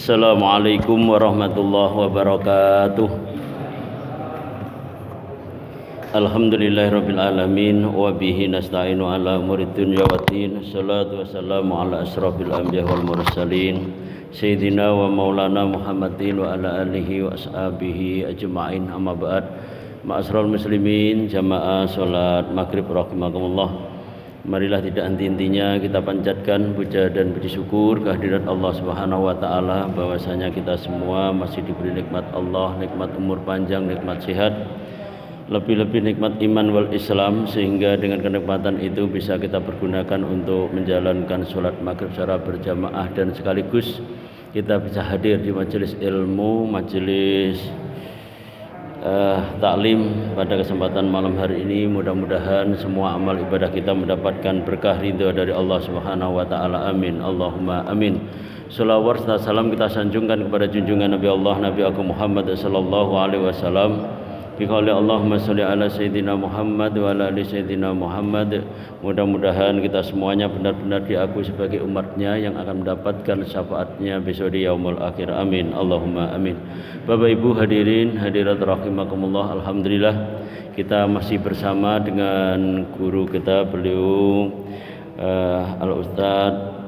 Assalamualaikum warahmatullahi wabarakatuh. Alhamdulillahirabbil alamin wa bihi nasta'inu ala umurid dunya waddin. Shalatu wassalamu ala asrofil anbiya wal mursalin sayyidina wa maulana Muhammadin wa ala alihi wa ashabihi ajma'in. Amma ba'd. Ma'asyiral muslimin, jamaah salat maghrib rahimakumullah. Marilah tidak henti-hentinya kita panjatkan puja dan puji syukur kehadirat Allah Subhanahu wa taala bahwasanya kita semua masih diberi nikmat Allah, nikmat umur panjang, nikmat sehat, lebih-lebih nikmat iman wal Islam, sehingga dengan kenikmatan itu bisa kita pergunakan untuk menjalankan sholat maghrib secara berjamaah dan sekaligus kita bisa hadir di majelis ilmu, majelis taklim pada kesempatan malam hari ini. Mudah-mudahan semua amal ibadah kita mendapatkan berkah ridha dari Allah Subhanahu wa taala. Amin. Allahumma amin. Shalawat serta salam kita sanjungkan kepada junjungan Nabi Allah, Nabi Agung Muhammad sallallahu alaihi wasallam. Biqauli Allahumma sholli ala sayyidina Muhammad wa ala ali sayyidina Muhammad. Mudah-mudahan kita semuanya benar-benar diakui sebagai umatnya yang akan mendapatkan syafaatnya besok di yaumul akhir. Amin. Allahumma amin. Bapak Ibu hadirin hadirat rahimakumullah, alhamdulillah kita masih bersama dengan guru kita, beliau Al-Ustaz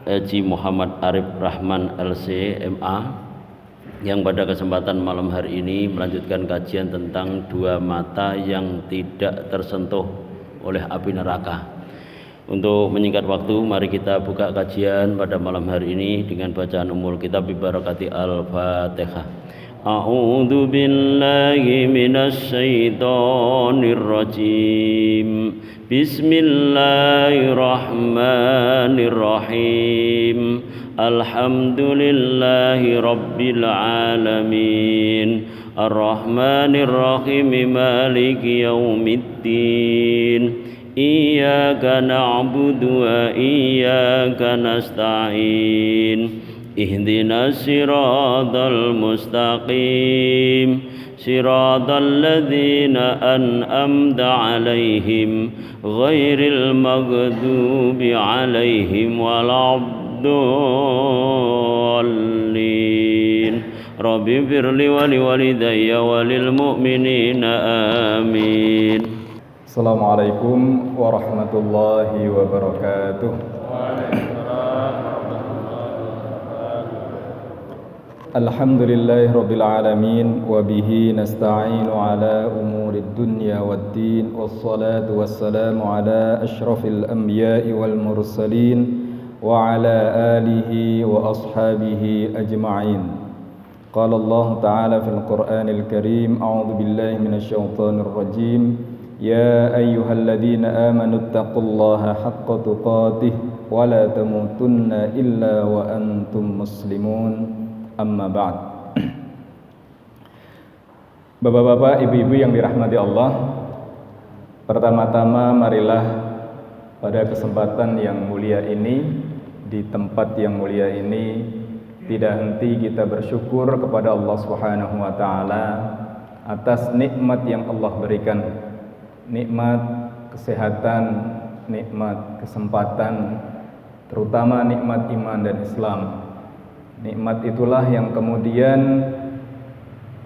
Haji Muhammad Arif Rahman LC MA, yang pada kesempatan malam hari ini melanjutkan kajian tentang dua mata yang tidak tersentuh oleh api neraka. Untuk menyingkat waktu, mari kita buka kajian pada malam hari ini dengan bacaan umul kitab bi barakati Al-Fatihah. A'udzu billahi minasy syaithanir rajim. Bismillahirrahmanirrahim. Alhamdulillahi rabbil alamin. Ar-Rahmanir Rahim, Maliki yaumiddin. Iyyaka na'budu wa iyyaka nasta'in. Ihdinas siratal mustaqim. Siratal ladzina an'amta 'alaihim ghairil maghdubi 'alaihim waladdallin. Rabbi firli wa liwalidayya wa lil mu'minina amin. Assalamualaikum warahmatullahi wabarakatuh. Alhamdulillahi rabbil alamin wa bihi nasta'inu ala umurid dunya waddin, wassalatu wassalamu ala asyrafil anbiya'i wal mursalin wa ala alihi wa ashabihi ajma'in. Qala Allah ta'ala fil Qur'anil Karim, a'udzu billahi minasy syaithanir rajim. Ya ayyuhalladzina amanu taqullaha haqqa tuqatih wa la tamutunna illa wa antum muslimun. Amma ba'd. Bapak-bapak, ibu-ibu yang dirahmati Allah, pertama-tama marilah pada kesempatan yang mulia ini, di tempat yang mulia ini, tidak henti kita bersyukur kepada Allah Subhanahu wa taala atas nikmat yang Allah berikan. Nikmat kesehatan, nikmat kesempatan, terutama nikmat iman dan Islam. Nikmat itulah yang kemudian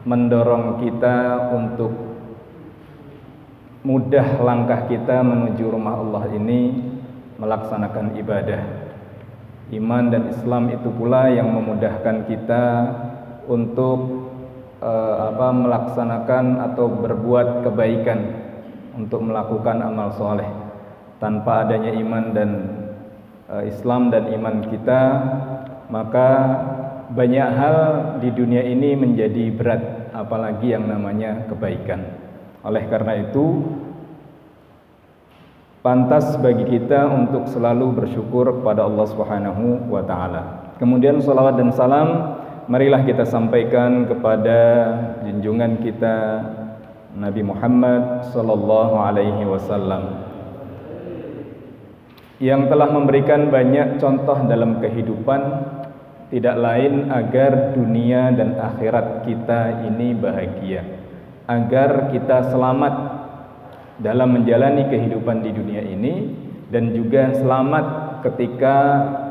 mendorong kita untuk mudah langkah kita menuju rumah Allah ini, melaksanakan ibadah. Iman dan Islam itu pula yang memudahkan kita untuk melaksanakan atau berbuat kebaikan, untuk melakukan amal soleh. Tanpa adanya iman dan Islam dan iman kita, maka banyak hal di dunia ini menjadi berat, apalagi yang namanya kebaikan. Oleh karena itu, pantas bagi kita untuk selalu bersyukur kepada Allah Subhanahu wa taala. Kemudian salawat dan salam marilah kita sampaikan kepada junjungan kita Nabi Muhammad sallallahu alaihi wasallam, yang telah memberikan banyak contoh dalam kehidupan, tidak lain agar dunia dan akhirat kita ini bahagia, agar kita selamat dalam menjalani kehidupan di dunia ini dan juga selamat ketika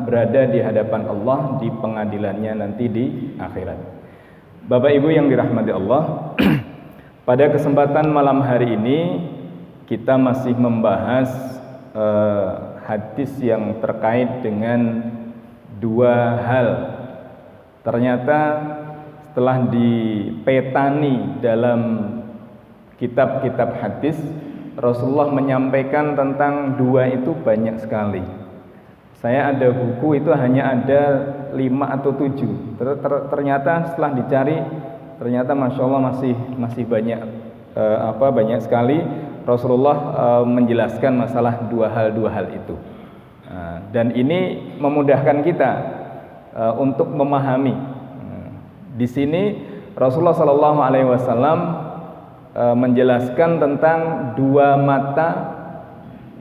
berada di hadapan Allah di pengadilannya nanti di akhirat. Bapak Ibu yang dirahmati Allah, pada kesempatan malam hari ini kita masih membahas hadis yang terkait dengan dua hal. Ternyata setelah dipetani dalam kitab-kitab hadis, Rasulullah menyampaikan tentang dua itu banyak sekali. Saya ada buku itu hanya ada 5 atau 7. Ternyata setelah dicari, ternyata masya Allah masih banyak banyak sekali Rasulullah menjelaskan masalah dua hal itu. Dan ini memudahkan kita untuk memahami. Di sini Rasulullah Shallallahu Alaihi Wasallam menjelaskan tentang dua mata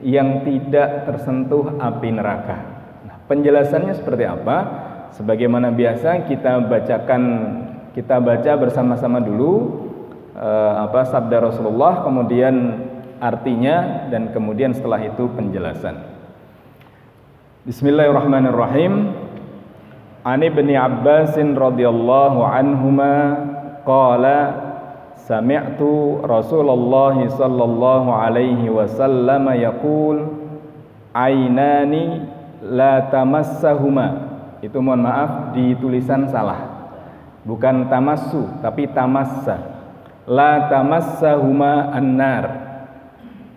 yang tidak tersentuh api neraka. Nah, penjelasannya seperti apa? Sebagaimana biasa kita baca bersama-sama dulu sabda Rasulullah, kemudian artinya, dan kemudian setelah itu penjelasan. Bismillahirrahmanirrahim. An Ibni Abbas radhiyallahu anhuma qala sami'tu Rasulullah sallallahu alaihi wasallam yaqul ainani la tamassahuma. Itu mohon maaf di tulisan salah. Bukan tamassu tapi tamassa. La tamassahuma annar.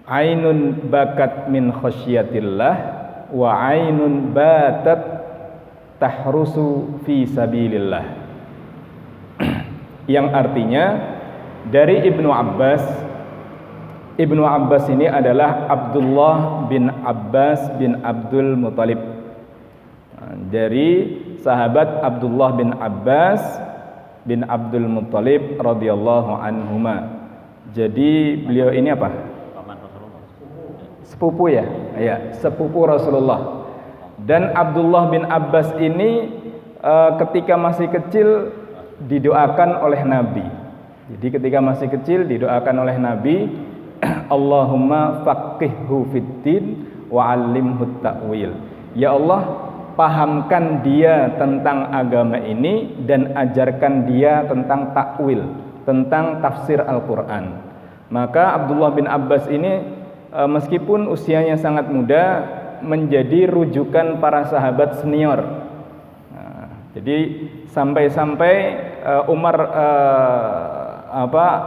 Ainun bakat min khasyatillah wa ainun batat tahrusu fi sabilillah. Yang artinya dari Ibnu Abbas. Ibnu Abbas ini adalah Abdullah bin Abbas bin Abdul Muthalib. Dari sahabat Abdullah bin Abbas bin Abdul Muthalib radhiyallahu anhuma. Jadi beliau ini apa? Paman Rasulullah. Sepupu ya? Ya, sepupu Rasulullah. Dan Abdullah bin Abbas ini ketika masih kecil didoakan oleh Nabi. Jadi ketika masih kecil didoakan oleh Nabi, Allahumma faqihhu fiddin wa 'allimhu ta'wil. Ya Allah, pahamkan dia tentang agama ini dan ajarkan dia tentang takwil, tentang tafsir Al-Qur'an. Maka Abdullah bin Abbas ini meskipun usianya sangat muda, menjadi rujukan para sahabat senior. Jadi sampai-sampai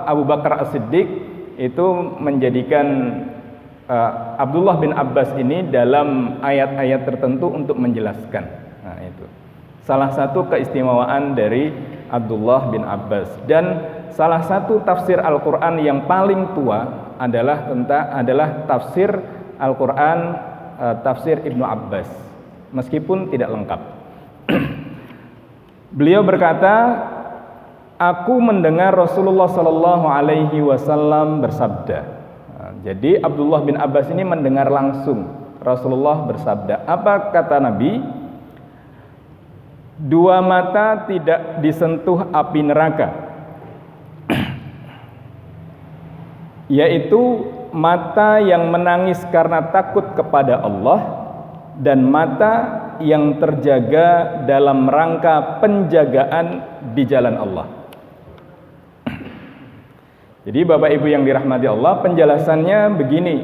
Abu Bakar As-Siddiq itu menjadikan Abdullah bin Abbas ini dalam ayat-ayat tertentu untuk menjelaskan. Nah, itu salah satu keistimewaan dari Abdullah bin Abbas. Dan salah satu tafsir Al-Qur'an yang paling tua adalah tafsir Al-Qur'an, tafsir Ibnu Abbas, meskipun tidak lengkap. Beliau berkata, aku mendengar Rasulullah Sallallahu Alaihi Wasallam bersabda. Jadi Abdullah bin Abbas ini mendengar langsung Rasulullah bersabda. Apa kata Nabi? Dua mata tidak disentuh api neraka, yaitu mata yang menangis karena takut kepada Allah dan mata yang terjaga dalam rangka penjagaan di jalan Allah. Jadi Bapak Ibu yang dirahmati Allah, penjelasannya begini.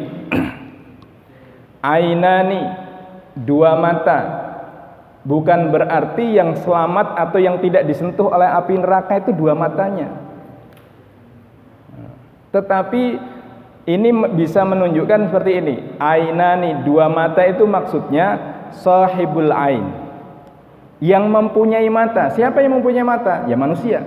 Ainani, dua mata, bukan berarti yang selamat atau yang tidak disentuh oleh api neraka itu dua matanya. Tetapi ini bisa menunjukkan seperti ini. Ainani, dua mata itu maksudnya sahibul ain, yang mempunyai mata. Siapa yang mempunyai mata? Ya manusia.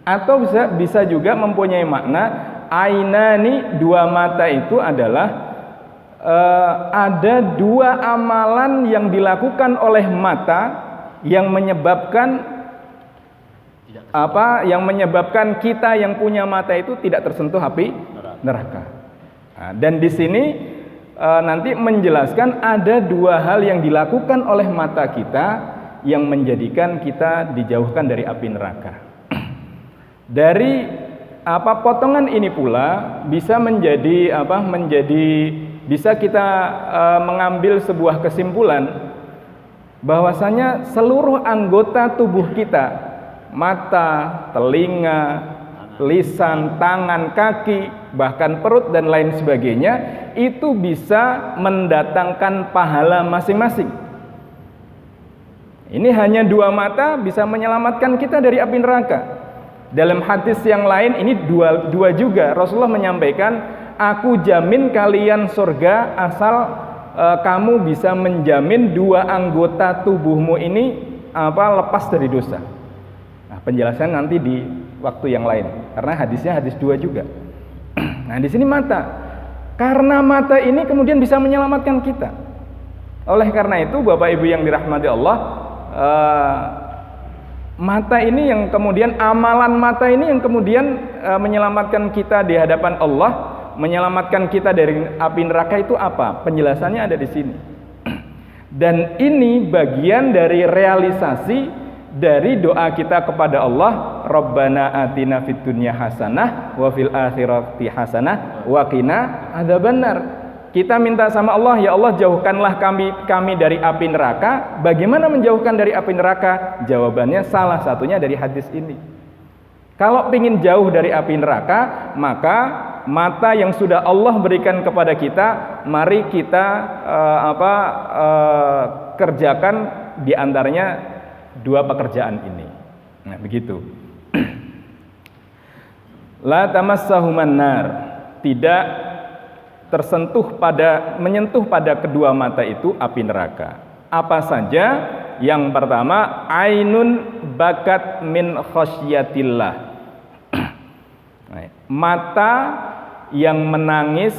Atau bisa juga mempunyai makna ainani, dua mata itu adalah ada dua amalan yang dilakukan oleh mata yang menyebabkan yang menyebabkan kita yang punya mata itu tidak tersentuh api neraka. Nah, dan di sini nanti menjelaskan ada dua hal yang dilakukan oleh mata kita yang menjadikan kita dijauhkan dari api neraka. Dari potongan ini pula bisa menjadi bisa kita mengambil sebuah kesimpulan bahwasanya seluruh anggota tubuh kita, mata, telinga, lisan, tangan, kaki, bahkan perut dan lain sebagainya, itu bisa mendatangkan pahala masing-masing. Ini hanya 2 mata bisa menyelamatkan kita dari api neraka. Dalam hadis yang lain ini dua juga Rasulullah menyampaikan, aku jamin kalian surga asal kamu bisa menjamin 2 anggota tubuhmu ini lepas dari dosa. Nah, penjelasan nanti di waktu yang lain, karena hadisnya hadis 2 juga. Nah, di sini mata. Karena mata ini kemudian bisa menyelamatkan kita. Oleh karena itu, Bapak Ibu yang dirahmati Allah, mata ini yang kemudian, amalan mata ini yang kemudian menyelamatkan kita di hadapan Allah, menyelamatkan kita dari api neraka itu apa? Penjelasannya ada di sini. Dan ini bagian dari realisasi dari doa kita kepada Allah, Rabbana atina fid dunya hasanah wa fil akhirati hasanah wa qina adzabannar. Kita minta sama Allah, ya Allah jauhkanlah kami dari api neraka. Bagaimana menjauhkan dari api neraka? Jawabannya salah satunya dari hadis ini. Kalau ingin jauh dari api neraka, maka mata yang sudah Allah berikan kepada kita, mari kita kerjakan di antaranya 2 pekerjaan ini. Nah, begitu. La tamassahuman nar, tidak menyentuh pada kedua mata itu api neraka. Apa saja? Yang pertama, ainun bakat min khasyatillah. Mata yang menangis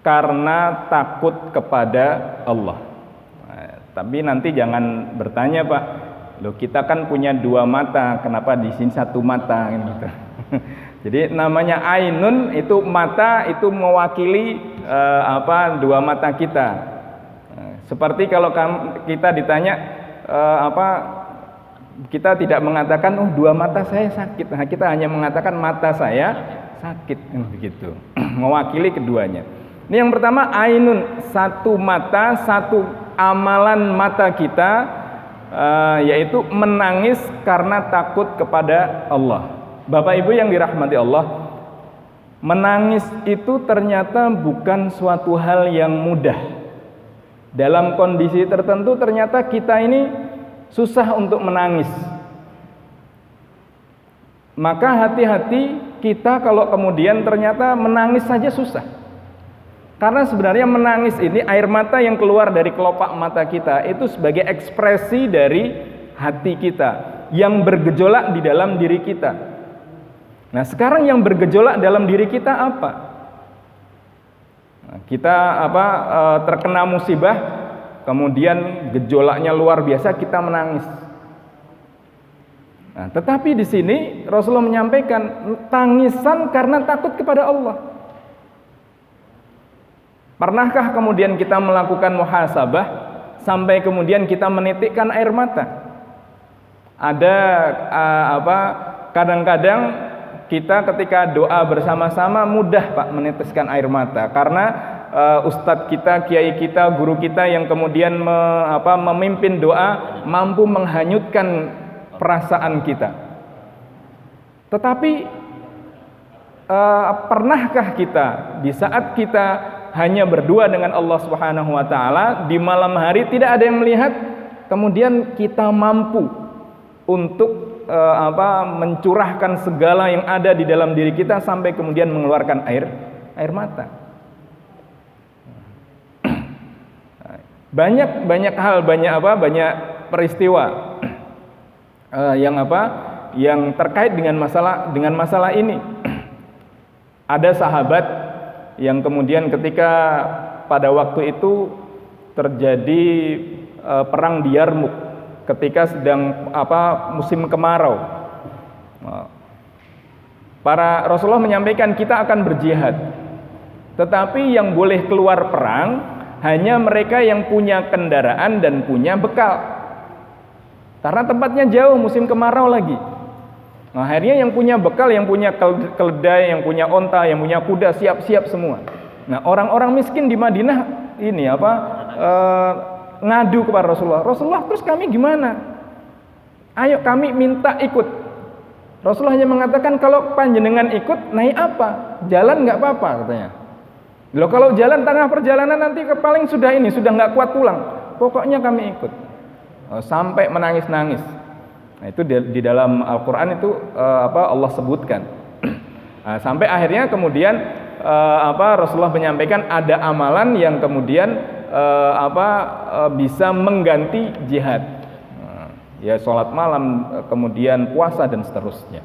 karena takut kepada Allah. Nah, tapi nanti jangan bertanya, Pak, loh kita kan punya 2 mata, kenapa di sini 1 mata gitu. Jadi namanya ainun itu mata itu mewakili 2 mata kita. Nah, seperti kalau kita ditanya kita tidak mengatakan 2 mata saya sakit. Nah, kita hanya mengatakan mata saya sakit, begitu. Mewakili keduanya. Ini yang pertama, ainun, 1 mata, 1 amalan mata kita, yaitu menangis karena takut kepada Allah. Bapak Ibu yang dirahmati Allah, menangis itu ternyata bukan suatu hal yang mudah. Dalam kondisi tertentu ternyata kita ini susah untuk menangis. Maka hati-hati kita kalau kemudian ternyata menangis saja susah. Karena sebenarnya menangis ini, air mata yang keluar dari kelopak mata kita itu sebagai ekspresi dari hati kita yang bergejolak di dalam diri kita. Nah, sekarang yang bergejolak dalam diri kita apa? Nah, kita terkena musibah, kemudian gejolaknya luar biasa, kita menangis. Nah, tetapi di sini Rasulullah menyampaikan tangisan karena takut kepada Allah. Pernahkah kemudian kita melakukan muhasabah sampai kemudian kita menitikkan air mata? Ada kadang-kadang kita ketika doa bersama-sama mudah, Pak, menitiskan air mata karena ustadz kita, kiai kita, guru kita yang kemudian memimpin doa mampu menghanyutkan perasaan kita. Tetapi pernahkah kita di saat kita hanya berdua dengan Allah Subhanahu wa taala di malam hari, tidak ada yang melihat, kemudian kita mampu untuk mencurahkan segala yang ada di dalam diri kita sampai kemudian mengeluarkan air mata? Banyak hal, banyak peristiwa yang terkait dengan masalah ini. Ada sahabat yang kemudian ketika pada waktu itu terjadi perang di Yarmuk, ketika sedang musim kemarau. Para Rasulullah menyampaikan kita akan berjihad, tetapi yang boleh keluar perang hanya mereka yang punya kendaraan dan punya bekal, karena tempatnya jauh, musim kemarau lagi. Nah, akhirnya yang punya bekal, yang punya keledai, yang punya onta, yang punya kuda siap-siap semua. Nah, orang-orang miskin di Madinah ini ngadu kepada Rasulullah. Rasulullah, terus kami gimana? Ayo kami minta ikut. Rasulullah hanya mengatakan kalau panjenengan ikut naik apa? Jalan nggak apa-apa katanya. Loh, kalau jalan tengah perjalanan nanti paling sudah nggak kuat pulang. Pokoknya kami ikut. Sampai menangis-nangis. Nah, itu di dalam Al-Qur'an itu Allah sebutkan. Sampai akhirnya kemudian Rasulullah menyampaikan ada amalan yang kemudian bisa mengganti jihad. Ya sholat malam, kemudian puasa dan seterusnya.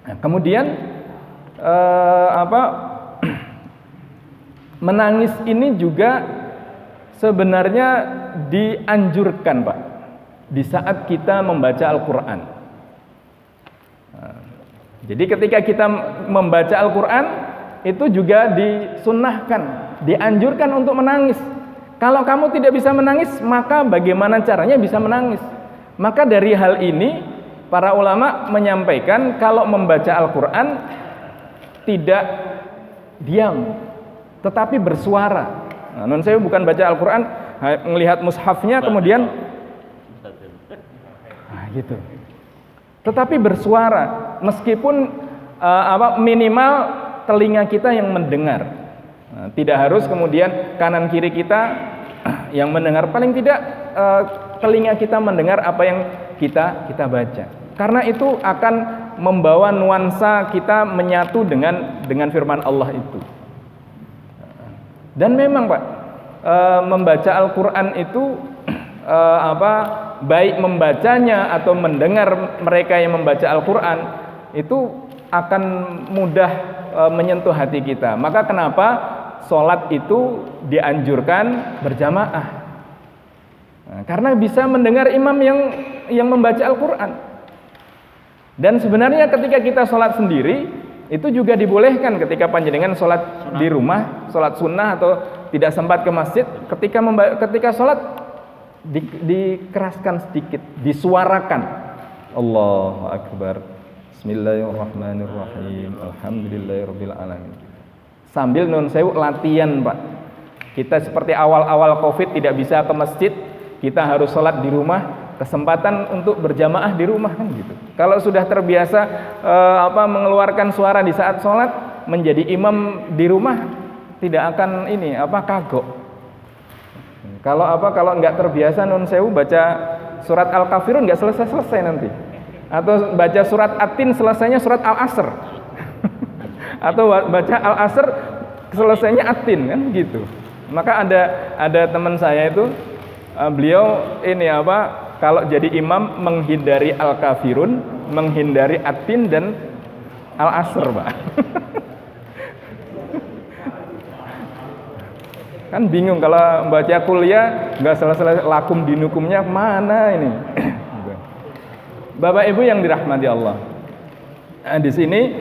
Nah, kemudian menangis ini juga sebenarnya dianjurkan, Pak, di saat kita membaca Al-Quran. Jadi ketika kita membaca Al-Quran itu juga disunnahkan, dianjurkan untuk menangis. Kalau kamu tidak bisa menangis, maka bagaimana caranya bisa menangis? Maka dari hal ini para ulama menyampaikan kalau membaca Al-Quran tidak diam, tetapi bersuara. Nah, saya bukan baca Al-Quran, melihat mushafnya kemudian gitu. Tetapi bersuara, meskipun minimal telinga kita yang mendengar. Nah, tidak harus kemudian kanan kiri kita yang mendengar, paling tidak telinga kita mendengar apa yang kita baca. Karena itu akan membawa nuansa kita menyatu dengan firman Allah itu. Dan memang, Pak, membaca Al-Qur'an itu baik membacanya atau mendengar mereka yang membaca Al-Qur'an itu akan mudah menyentuh hati kita. Maka kenapa sholat itu dianjurkan berjamaah? Nah, karena bisa mendengar imam yang membaca Al-Quran. Dan sebenarnya ketika kita sholat sendiri itu juga dibolehkan ketika panjenengan sholat di rumah, sholat sunnah atau tidak sempat ke masjid. Ketika sholat dikeraskan sedikit, disuarakan. Allahu Akbar. Bismillahirrahmanirrahim. Alhamdulillahirabbil alamin. Sambil nun sewu latihan, Pak. Kita seperti awal-awal Covid tidak bisa ke masjid, kita harus sholat di rumah, kesempatan untuk berjamaah di rumah kan gitu. Kalau sudah terbiasa mengeluarkan suara di saat sholat, menjadi imam di rumah tidak akan kagok. Kalau nggak terbiasa nun sewu baca surat Al-Kafirun nggak selesai nanti. Atau baca surat At-Tin selesainya surat Al-Asr. Atau baca Al-Asr selesainya At-Tin kan gitu. Maka ada teman saya itu beliau kalau jadi imam menghindari Al-Kafirun, menghindari At-Tin dan Al-Asr, Pak. Kan bingung kalau baca kuliah nggak selesai lakum dinukumnya mana ini. Bapak Ibu yang dirahmati Allah. Di sini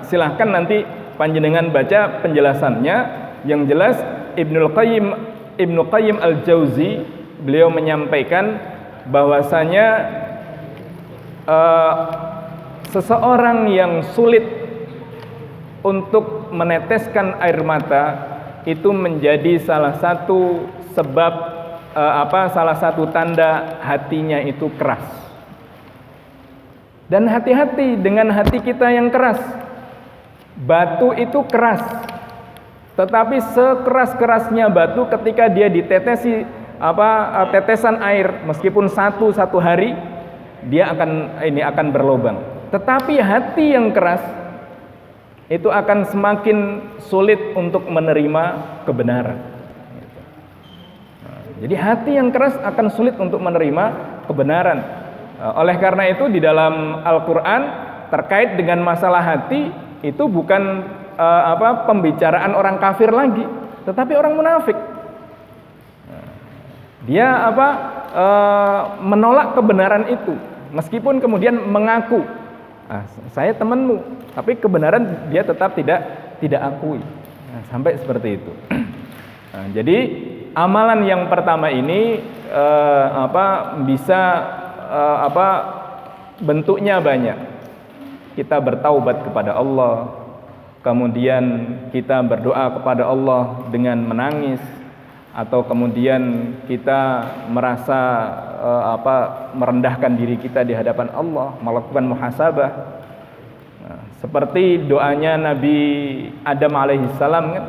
silahkan nanti panjenengan baca penjelasannya. Yang jelas Ibnu Qayyim Al-Jauzi beliau menyampaikan bahwasanya seseorang yang sulit untuk meneteskan air mata itu menjadi salah satu sebab salah satu tanda hatinya itu keras. Dan hati-hati dengan hati kita yang keras. Batu itu keras, tetapi sekeras-kerasnya batu ketika dia ditetesi tetesan air, meskipun satu hari dia akan berlubang. Tetapi hati yang keras itu akan semakin sulit untuk menerima kebenaran. Jadi hati yang keras akan sulit untuk menerima kebenaran. Oleh karena itu di dalam Al-Quran terkait dengan masalah hati itu bukan pembicaraan orang kafir lagi, tetapi orang munafik. Dia menolak kebenaran itu, meskipun kemudian mengaku, saya temanmu, tapi kebenaran dia tetap tidak akui. Sampai seperti itu. Jadi amalan yang pertama ini bisa bentuknya banyak. Kita bertaubat kepada Allah, kemudian kita berdoa kepada Allah dengan menangis, atau kemudian kita merasa merendahkan diri kita di hadapan Allah, melakukan muhasabah. Seperti doanya Nabi Adam alaihissalam kan,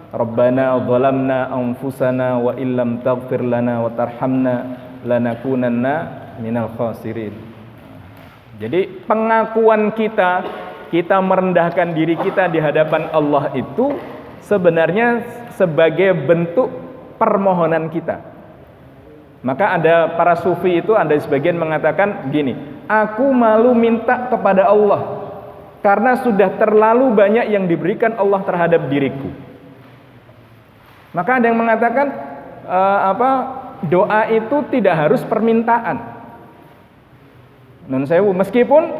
Rabbana zalamna anfusana wa illam taghfir lana wa tarhamna lanakunanna minal khasirin. Jadi pengakuan kita merendahkan diri kita di hadapan Allah itu sebenarnya sebagai bentuk permohonan kita. Maka ada para sufi itu, ada sebagian mengatakan gini, aku malu minta kepada Allah karena sudah terlalu banyak yang diberikan Allah terhadap diriku. Maka ada yang mengatakan doa itu tidak harus permintaan. Non sewu, meskipun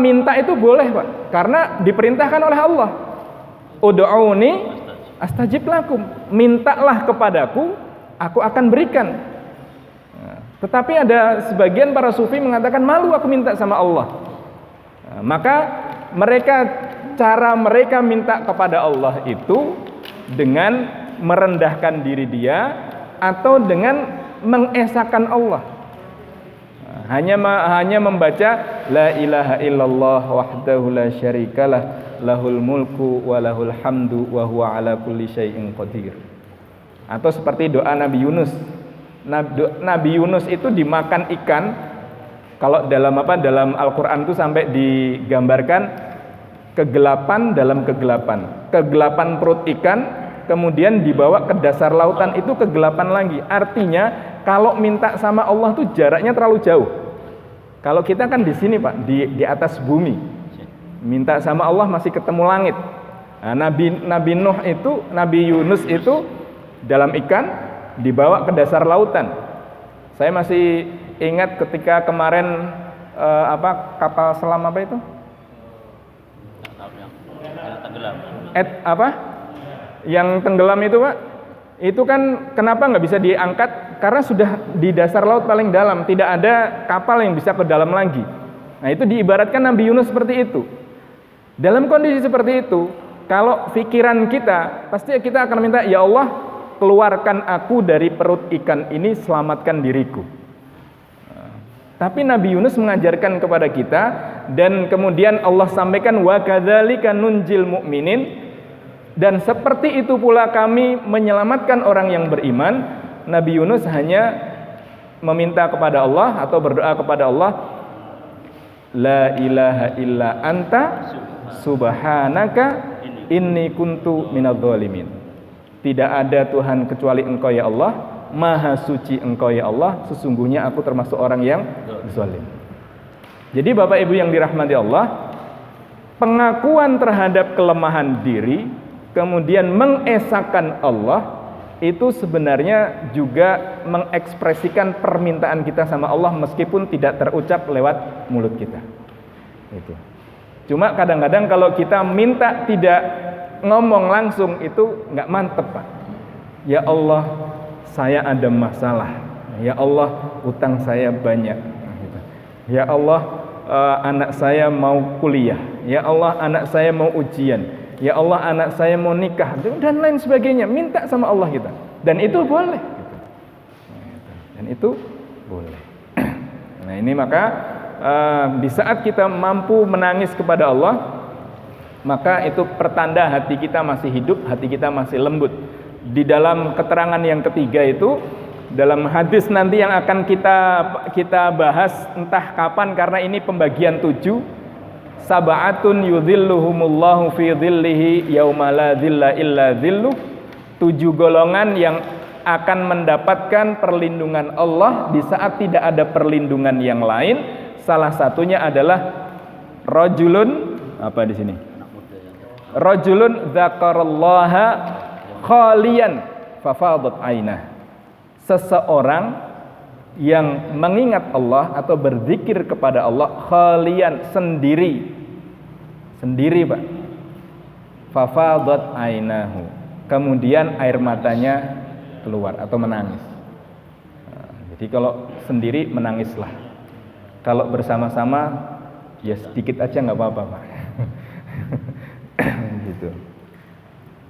minta itu boleh, Pak, karena diperintahkan oleh Allah. Ud'uni astajib lakum. Mintalah kepadaku, aku akan berikan. Tetapi ada sebagian para sufi mengatakan malu aku minta sama Allah. Maka cara mereka minta kepada Allah itu dengan merendahkan diri dia atau dengan mengesahkan Allah. Hanya membaca la ilaha illallah wahdahu la syarikalah lahul mulku wa lahul hamdu wa huwa ala kulli syai'in qadir. Atau seperti doa Nabi Yunus. Nabi Yunus itu dimakan ikan. Kalau dalam Al-Qur'an itu sampai digambarkan kegelapan dalam kegelapan. Kegelapan perut ikan, kemudian dibawa ke dasar lautan, itu kegelapan lagi. Artinya kalau minta sama Allah tuh jaraknya terlalu jauh. Kalau kita kan di sini, Pak, di atas bumi. Minta sama Allah masih ketemu langit. Nah, Nabi Nuh itu, Nabi Yunus itu dalam ikan dibawa ke dasar lautan. Saya masih ingat ketika kemarin kapal selam apa itu? Yang tenggelam itu, Pak. Itu kan kenapa nggak bisa diangkat? Karena sudah di dasar laut paling dalam, tidak ada kapal yang bisa ke dalam lagi. Nah, itu diibaratkan Nabi Yunus seperti itu. Dalam kondisi seperti itu, kalau pikiran kita, pasti kita akan minta, ya Allah, keluarkan aku dari perut ikan ini, selamatkan diriku. Tapi Nabi Yunus mengajarkan kepada kita, dan kemudian Allah sampaikan, wa kadzalika nunjil mu'minin, dan seperti itu pula kami menyelamatkan orang yang beriman. Nabi Yunus hanya meminta kepada Allah atau berdoa kepada Allah, la ilaha illa anta subhanaka inni kuntu minadz zalimin. Tidak ada Tuhan kecuali Engkau ya Allah, maha suci Engkau ya Allah, sesungguhnya aku termasuk orang yang zalim. Jadi Bapak Ibu yang dirahmati Allah, pengakuan terhadap kelemahan diri, kemudian mengesahkan Allah, itu sebenarnya juga mengekspresikan permintaan kita sama Allah meskipun tidak terucap lewat mulut kita. Itu. Cuma kadang-kadang kalau kita minta tidak ngomong langsung itu nggak mantep, Pak. Ya Allah, saya ada masalah. Ya Allah, utang saya banyak. Ya Allah, anak saya mau kuliah. Ya Allah, anak saya mau ujian. Ya Allah, anak saya mau nikah, dan lain sebagainya. Minta sama Allah kita, dan itu boleh. Dan itu boleh. Nah, ini maka di saat kita mampu menangis kepada Allah, maka itu pertanda hati kita masih hidup, hati kita masih lembut. Di dalam keterangan yang ketiga itu, dalam hadis nanti yang akan kita bahas entah kapan, karena ini pembagian 7. Sab'atun yudhilluhumullahu fi dhillihi yauma la dhilla illa dhilluh. 7 golongan yang akan mendapatkan perlindungan Allah di saat tidak ada perlindungan yang lain. Salah satunya adalah rajulun, apa di sini? Rajulun dzakarallaha khalian fafadat ainah. Seseorang yang mengingat Allah atau berzikir kepada Allah khalian, sendiri, Pak. Fafadat ainahu, kemudian air matanya keluar atau menangis. Jadi kalau sendiri menangislah. Kalau bersama-sama ya sedikit aja nggak apa-apa, Pak. gitu.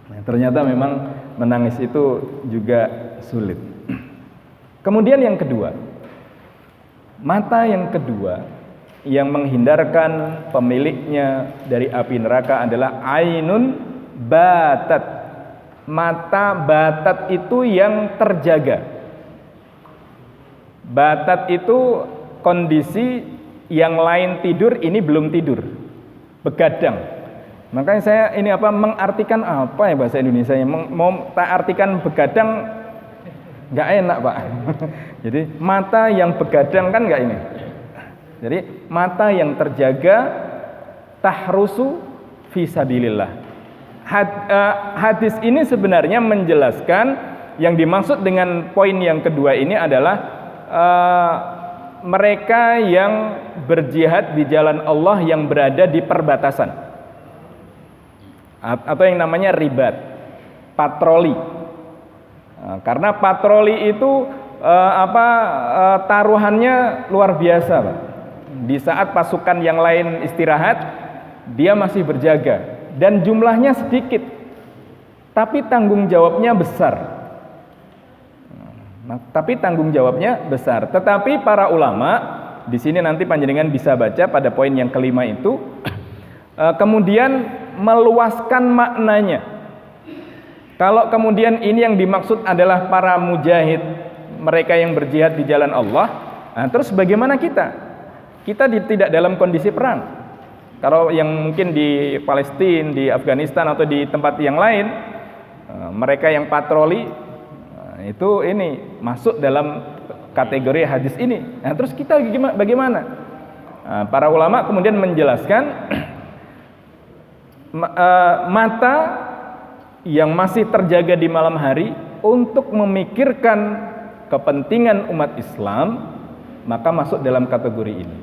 Nah, ternyata memang menangis itu juga sulit. Kemudian yang kedua, mata yang kedua yang menghindarkan pemiliknya dari api neraka adalah ainun batat. Mata batat itu yang terjaga. Batat itu kondisi yang lain tidur, ini belum tidur, begadang. Makanya saya ini mengartikan apa ya bahasa Indonesia nya, mau tak artikan begadang nggak enak Pak. Jadi mata yang begadang kan nggak ini. Jadi mata yang terjaga, tahrusu fi sabilillah. Hadis ini sebenarnya menjelaskan yang dimaksud dengan poin yang kedua ini adalah mereka yang berjihad di jalan Allah yang berada di perbatasan atau yang namanya ribat, patroli. Karena patroli itu taruhannya luar biasa, Pak. Di saat pasukan yang lain istirahat, dia masih berjaga dan jumlahnya sedikit, tapi tanggung jawabnya besar. Tetapi para ulama di sini nanti panjenengan bisa baca pada poin yang kelima itu, kemudian meluaskan maknanya. Kalau kemudian ini yang dimaksud adalah para mujahid, mereka yang berjihad di jalan Allah, nah, terus bagaimana kita? Kita tidak dalam kondisi perang. Kalau yang mungkin di Palestina, di Afghanistan atau di tempat yang lain, mereka yang patroli, itu ini masuk dalam kategori hadis ini. Nah, terus kita bagaimana? Nah, para ulama kemudian menjelaskan mata yang masih terjaga di malam hari untuk memikirkan kepentingan umat Islam, maka masuk dalam kategori ini.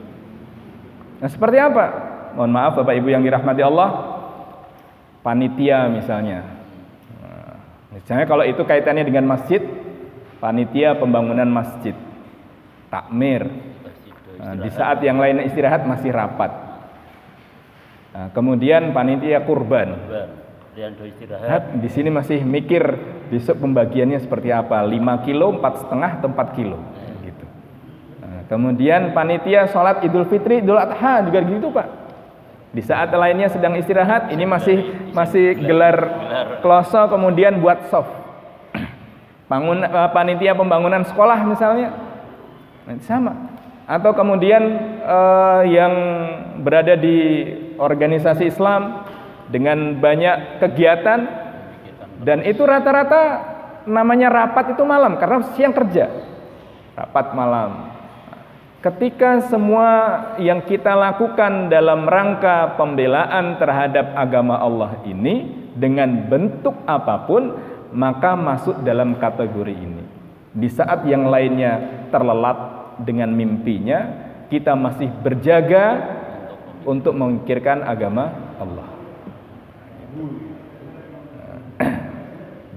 Nah, seperti apa? Mohon maaf Bapak Ibu yang dirahmati Allah, panitia misalnya. Misalnya kalau itu kaitannya dengan masjid, panitia pembangunan masjid, takmir. Nah, di saat yang lain istirahat masih rapat. Nah, kemudian panitia kurban. Di sini masih mikir besok pembagiannya seperti apa, 5 kilo, 4,5 atau 4 kilo gitu. Nah, kemudian panitia sholat Idul Fitri, Idul Adha juga gitu Pak. Di saat lainnya sedang istirahat, ini masih gelar kloso, kemudian buat soft. Panitia pembangunan sekolah misalnya, sama. Atau kemudian yang berada di organisasi Islam dengan banyak kegiatan, dan itu rata-rata namanya rapat itu malam karena siang kerja, rapat malam. Ketika semua yang kita lakukan dalam rangka pembelaan terhadap agama Allah ini dengan bentuk apapun, maka masuk dalam kategori ini. Di saat yang lainnya terlelap dengan mimpinya, kita masih berjaga untuk memikirkan agama Allah.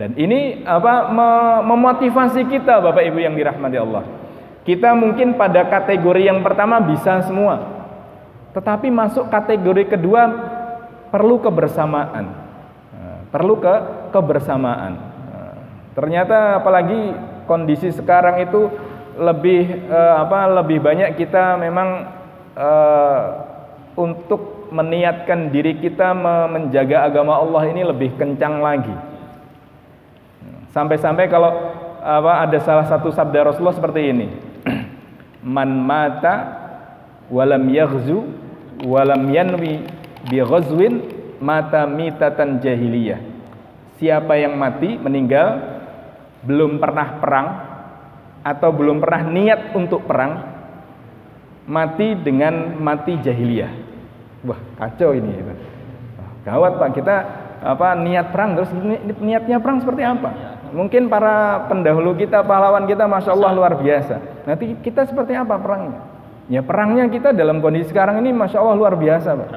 Dan ini memotivasi kita Bapak Ibu yang dirahmati Allah. Kita mungkin pada kategori yang pertama bisa semua, tetapi masuk kategori kedua perlu kebersamaan. Kebersamaan. Ternyata apalagi kondisi sekarang itu lebih banyak kita memang untuk meniatkan diri kita menjaga agama Allah ini lebih kencang lagi. Sampai-sampai kalau ada salah satu sabda Rasulullah seperti ini. Man mata walam yaghzu walam yanwi bi ghazwin mata mitatan jahiliyah. Siapa yang mati meninggal belum pernah perang atau belum pernah niat untuk perang, mati dengan mati jahiliyah. Wah, kacau ini. Gawat Pak, kita niat perang, terus niatnya perang seperti apa? Mungkin para pendahulu kita, pahlawan kita, Masya Allah luar biasa. Nanti kita seperti apa perangnya? Ya perangnya kita dalam kondisi sekarang ini Masya Allah luar biasa Pak.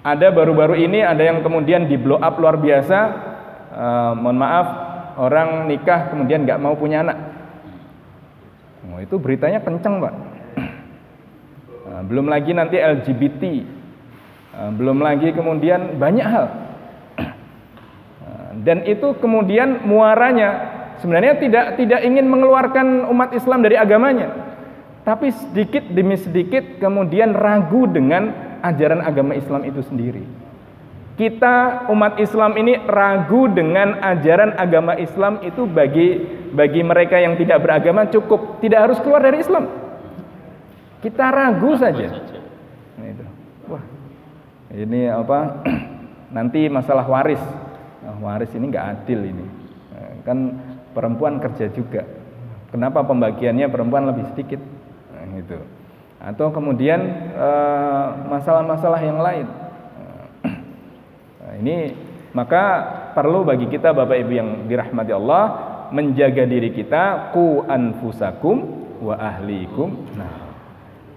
Ada baru-baru ini ada yang kemudian di blow up luar biasa. Mohon maaf, orang nikah kemudian nggak mau punya anak. Itu beritanya kenceng Pak. Belum lagi nanti LGBT, Belum lagi kemudian banyak hal. Dan itu kemudian muaranya sebenarnya tidak ingin mengeluarkan umat Islam dari agamanya, tapi sedikit demi sedikit kemudian ragu dengan ajaran agama Islam itu sendiri. Kita umat Islam ini ragu dengan ajaran agama Islam itu bagi mereka yang tidak beragama cukup, tidak harus keluar dari Islam. Kita ragu saja. Nah, itu. Wah, ini apa? Nanti masalah waris. Waris ini nggak adil ini. Kan perempuan kerja juga. Kenapa pembagiannya perempuan lebih sedikit? Nah, gitu. Atau kemudian masalah-masalah yang lain. Nah, ini maka perlu bagi kita Bapak Ibu yang dirahmati Allah menjaga diri kita, qu anfusakum wa ahlikum. Nah,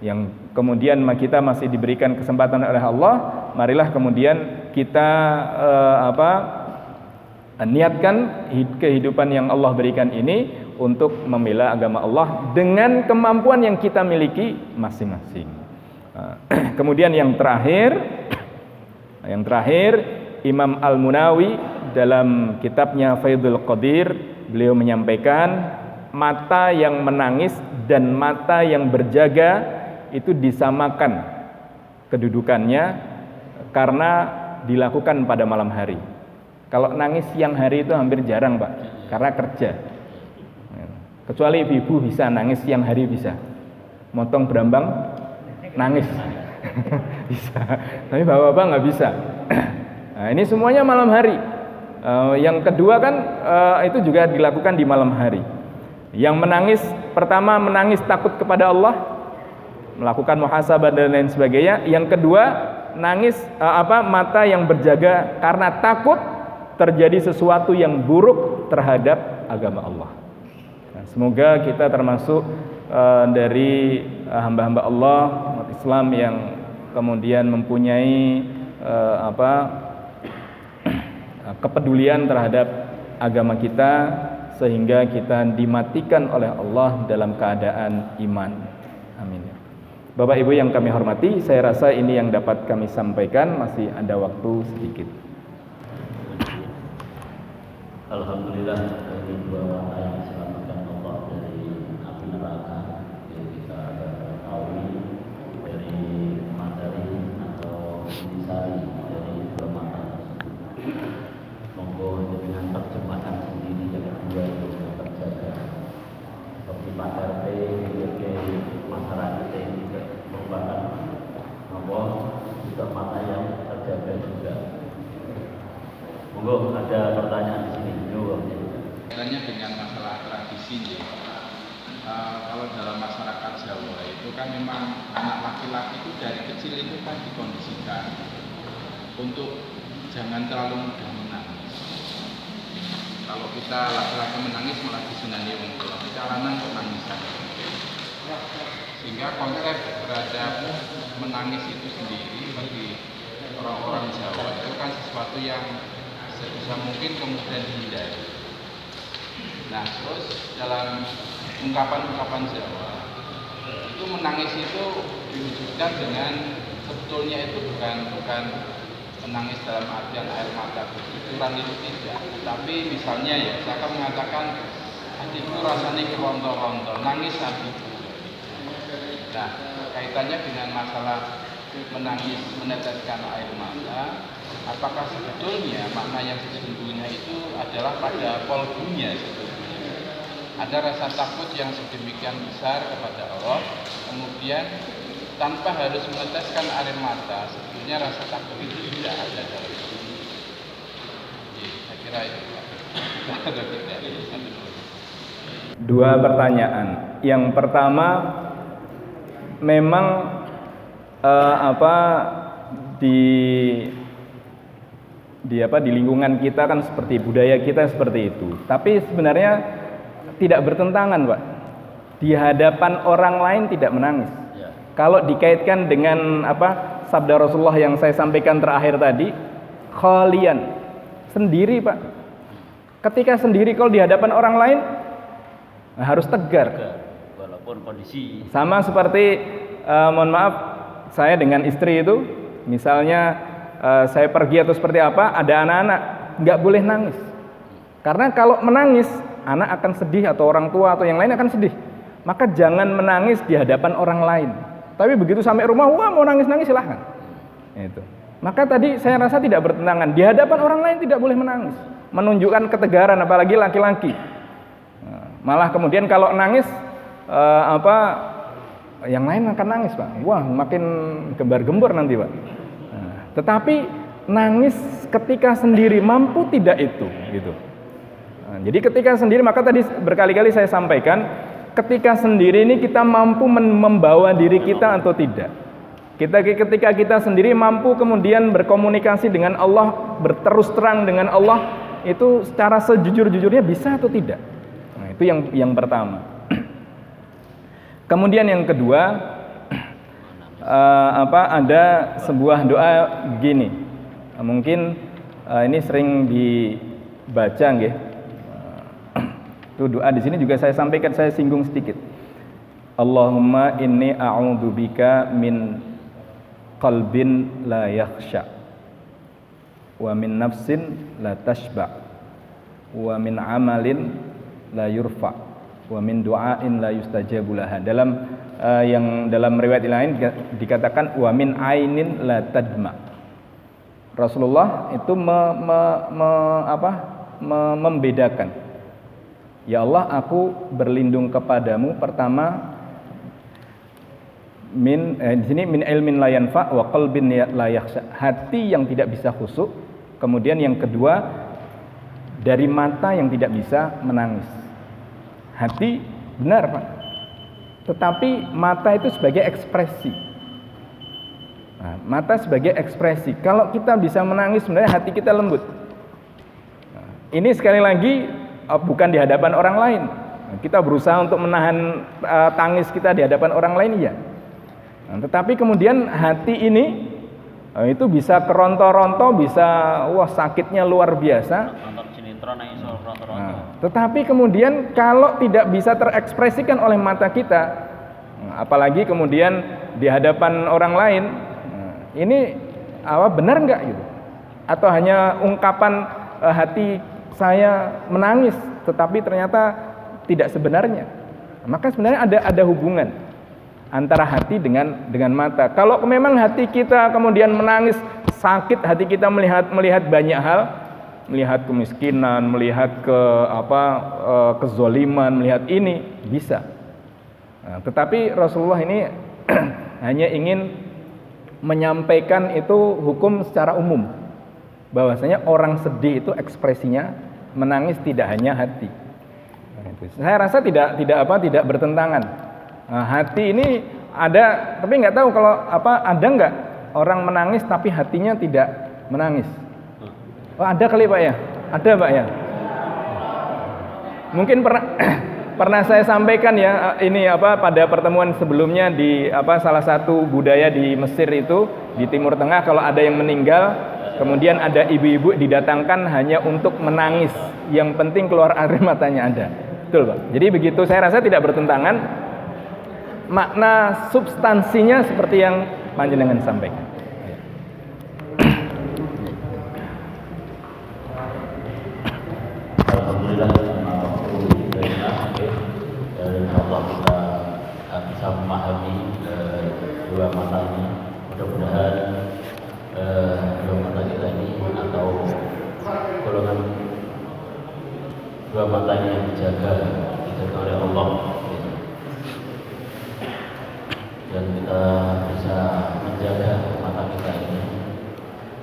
yang kemudian kita masih diberikan kesempatan oleh Allah, marilah kemudian kita niatkan kehidupan yang Allah berikan ini untuk membela agama Allah dengan kemampuan yang kita miliki masing-masing. Kemudian yang terakhir Imam Al-Munawi dalam kitabnya Faidul Qadir, beliau menyampaikan mata yang menangis dan mata yang berjaga itu disamakan kedudukannya karena dilakukan pada malam hari. Kalau nangis siang hari itu hampir jarang, Pak, karena kerja. Kecuali ibu bisa nangis siang hari bisa. Motong berambang nangis. Bisa. Tapi bapak-bapak nggak bisa. Nah, ini semuanya malam hari. Yang kedua kan itu juga dilakukan di malam hari. Yang menangis pertama menangis takut kepada Allah, melakukan muhasabah dan lain sebagainya. Yang kedua nangis mata yang berjaga karena takut terjadi sesuatu yang buruk terhadap agama Allah. Nah, semoga kita termasuk dari hamba-hamba Allah, umat Islam yang kemudian mempunyai kepedulian terhadap agama kita sehingga kita dimatikan oleh Allah dalam keadaan iman. Amin. Bapak Ibu yang kami hormati, saya rasa ini yang dapat kami sampaikan, masih ada waktu sedikit. Alhamdulillah, dari dua mata yang diselamatkan Allah dari api neraka yang kita ketahui dari materi atau intisari dari dua mata tersebut. Monggo dengan terjemahan sendiri yang kedua itu terjaga seperti Pak RT, sebagai masyarakat ini juga merupakan juga mata yang terjaga juga. Monggo ada pertanyaan di sini. Kaitannya dengan masalah tradisi ya. Kalau dalam masyarakat Jawa itu kan memang anak laki-laki itu dari kecil itu kan dikondisikan untuk jangan terlalu mudah menangis. Kalau kita laki-laki menangis malah disenangi wong tua, kita lanang kok nangisan. Sehingga konsep terhadap menangis itu sendiri bagi orang-orang Jawa itu kan sesuatu yang sebisa mungkin kemudian dihindari. Nah, terus dalam ungkapan-ungkapan Jawa itu menangis itu diwujudkan dengan sebetulnya itu bukan menangis dalam artian air mata bercucuran itu tidak, tapi misalnya ya saya akan mengatakan hatiku rasanya kerontok-rontok, nangis hatiku. Nah, kaitannya dengan masalah menangis meneteskan air mata, apakah sebetulnya makna yang sesungguhnya itu adalah pada kolbunya sebetulnya ada rasa takut yang sedemikian besar kepada Allah, kemudian tanpa harus meneteskan air mata, sebetulnya rasa takut itu tidak ada dalam diri. Saya kira itu. Dua pertanyaan. Yang pertama, memang di lingkungan kita kan seperti budaya kita seperti itu. Tapi sebenarnya tidak bertentangan, Pak. Di hadapan orang lain tidak menangis. Ya. Kalau dikaitkan dengan sabda Rasulullah yang saya sampaikan terakhir tadi, khalian, sendiri, Pak. Ketika sendiri kalau di hadapan orang lain harus tegar. Walaupun kondisi sama seperti mohon maaf, saya dengan istri itu Misalnya saya pergi atau seperti apa, ada anak-anak, nggak boleh nangis. Karena kalau menangis, anak akan sedih atau orang tua atau yang lain akan sedih. Maka jangan menangis di hadapan orang lain. Tapi begitu sampai rumah, wah mau nangis-nangis silahkan. Itu. Maka tadi saya rasa tidak bertentangan. Di hadapan orang lain tidak boleh menangis, menunjukkan ketegaran, apalagi laki-laki. Malah kemudian kalau nangis, yang lain akan nangis, Pak. Wah, makin gembar-gembor nanti, Pak. Tetapi nangis ketika sendiri mampu tidak itu, gitu. Jadi ketika sendiri, maka tadi berkali-kali saya sampaikan, ketika sendiri ini kita mampu membawa diri kita atau tidak. Ketika kita sendiri mampu kemudian berkomunikasi dengan Allah, berterus terang dengan Allah, itu secara sejujur-jujurnya bisa atau tidak. Nah, itu yang pertama. Kemudian yang kedua, ada sebuah doa gini. Mungkin ini sering dibaca nggih. Itu doa di sini juga saya sampaikan, saya singgung sedikit. Allahumma inni a'udzubika min qalbin la yakhsha wa min nafsin la tashba wa min amalin la yurfa wa min du'ain la yustajabu laha. Dalam riwayat lain dikatakan wa min ainin la tadma. Rasulullah itu membedakan. Ya Allah, aku berlindung kepadamu pertama di sini min ilmin la yanfa wa qalbin la yakhsha, hati yang tidak bisa khusyuk. Kemudian yang kedua, dari mata yang tidak bisa menangis. Hati benar, Pak, tetapi mata itu sebagai ekspresi. Nah, mata sebagai ekspresi. Kalau kita bisa menangis, sebenarnya hati kita lembut. Nah, ini sekali lagi bukan di hadapan orang lain. Kita berusaha untuk menahan tangis kita di hadapan orang lain, ya. Nah, tetapi kemudian hati ini itu bisa keronto-ronto, bisa sakitnya luar biasa. Nah, tetapi kemudian kalau tidak bisa terekspresikan oleh mata kita, apalagi kemudian di hadapan orang lain, ini benar nggak gitu? Atau hanya ungkapan hati saya menangis, tetapi ternyata tidak sebenarnya. Maka sebenarnya ada hubungan antara hati dengan mata. Kalau memang hati kita kemudian menangis, sakit hati kita melihat banyak hal, melihat kemiskinan, melihat kezoliman, melihat ini bisa. Nah, tetapi Rasulullah ini hanya ingin menyampaikan itu hukum secara umum, bahwasanya orang sedih itu ekspresinya menangis, tidak hanya hati. Saya rasa tidak bertentangan. Nah, hati ini ada, tapi nggak tahu kalau ada nggak orang menangis tapi hatinya tidak menangis. Ada kali, Pak, ya? Ada, Pak, ya? Mungkin pernah saya sampaikan ya, ini pada pertemuan sebelumnya di salah satu budaya di Mesir itu, di Timur Tengah, kalau ada yang meninggal, kemudian ada ibu-ibu didatangkan hanya untuk menangis, yang penting keluar air matanya ada. Betul, Pak. Jadi begitu, saya rasa tidak bertentangan. Makna substansinya seperti yang panjenengan sampaikan. Alhamdulillah, dari Allah kita bisa memahami dua mata ini. Mudah-mudahan dua mata kita ini atau golongan dua matanya yang dijaga oleh Allah, dan kita bisa menjaga mata kita ini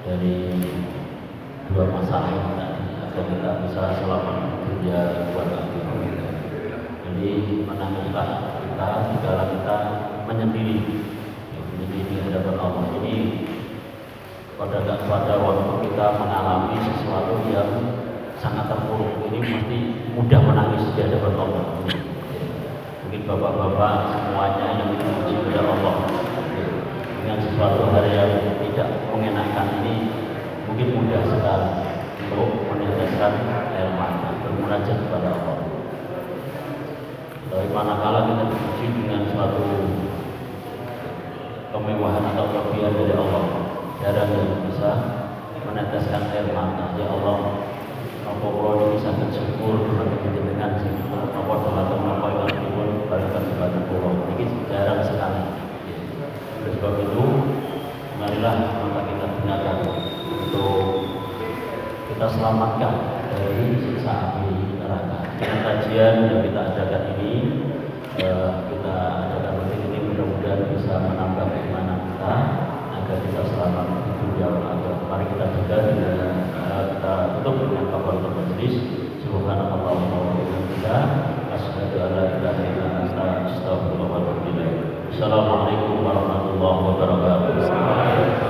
dari dua masalah ini agar kita bisa selamat dunia dan akhirat. Jadi menangislah kita segala kita menyendiri di hadapan Allah. Ini pada waktu kita mengalami sesuatu yang sangat terpuruk, ini mesti mudah menangis di hadapan Allah. Mungkin bapak-bapak semuanya yang dipuji oleh Allah dengan sesuatu hal yang tidak mengenakan ini, mungkin mudah sekali untuk meneteskan air mata, bermunajat kepada Allah. Tapi manakala kita dipuji dengan suatu kemewahan atau kelebihan dari Allah, jarang yang bisa meneteskan air mata. Ya Allah, apa kula niki saged syukur dumateng panjenengan sing apa dumateng napa ingkang dipun balikan kepada kula. Niki jarang sekali. Oleh sebab itu, marilah mata kita gunakan untuk kita selamatkan dari siksa api neraka. Dengan kajian yang kita adakan ini, kita adakan rutin ini mudah-mudahan bisa menambah keimanan kita agar kita selamat di dunia dan akhirat. Mari kita jaga dengan kita tutup dengan kafaratul majlis. Subhanallahumma wa bihamdika, asyhadu an la ilaha illa anta, astaghfiruka wa atubu ilaik. Assalamualaikum warahmatullahi wabarakatuh. Terima kasih.